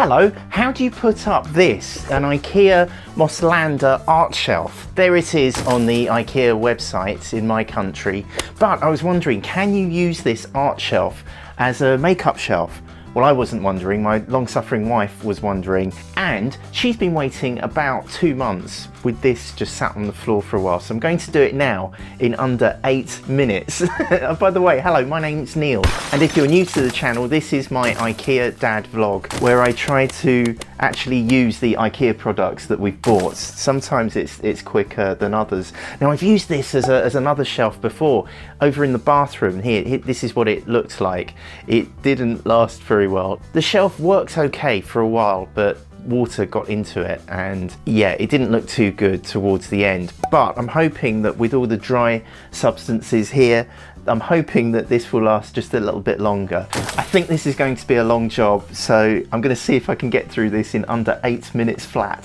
Hello, how do you put up this, an IKEA Moslander art shelf? There it is on the IKEA website in my country, but I was wondering, can you use this art shelf as a makeup shelf? Well, I wasn't wondering, my long-suffering wife was wondering, and she's been waiting about 2 months with this just sat on the floor for a while, so I'm going to do it now in under 8 minutes. By the way, hello, my name's Neil, and if you're new to the channel, this is my IKEA dad vlog, where I try to actually use the IKEA products that we've bought. Sometimes it's quicker than others. Now, I've used this as another shelf before, over in the bathroom here. This is what it looked like. It didn't last very well. The shelf worked okay for a while, but water got into it, and yeah, it didn't look too good towards the end. But I'm hoping that with all the dry substances here, I'm hoping that this will last just a little bit longer. I think this is going to be a long job, so I'm going to see if I can get through this in under 8 minutes flat.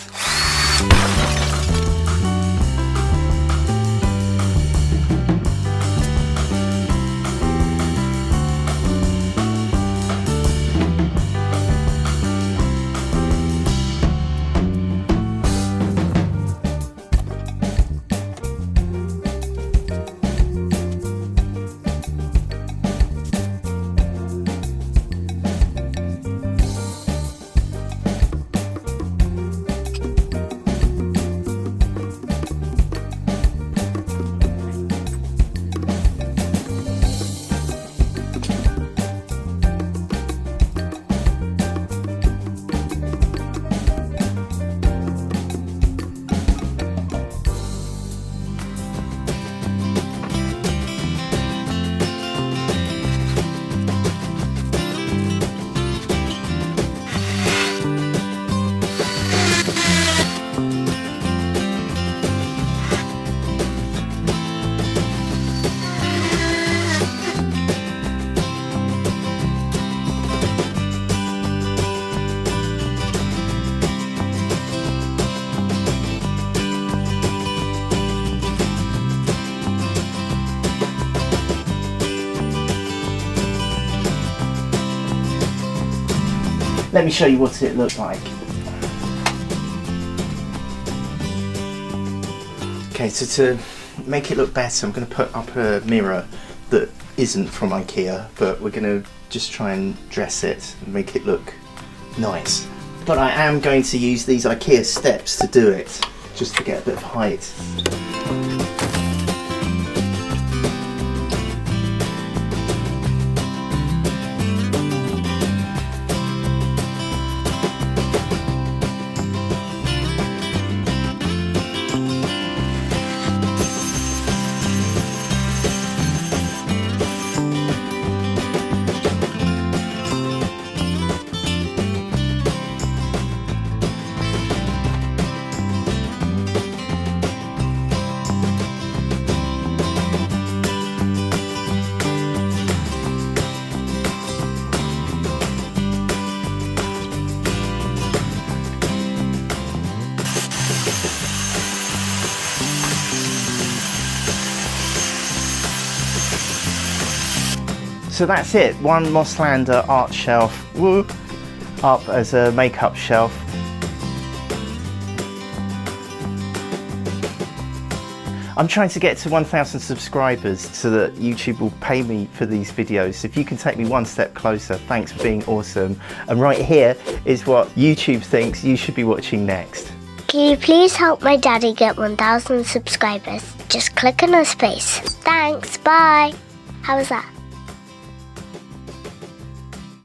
Let me show you what it looks like. Okay, so to make it look better, I'm going to put up a mirror that isn't from IKEA, but we're going to just try and dress it and make it look nice. But I am going to use these IKEA steps to do it, just to get a bit of height. So that's it, one Moslander art shelf, woo, up as a makeup shelf. I'm trying to get to 1,000 subscribers so that YouTube will pay me for these videos. If you can take me one step closer, thanks for being awesome. And right here is what YouTube thinks you should be watching next. Can you please help my daddy get 1,000 subscribers? Just click on his face. Thanks, bye. How was that?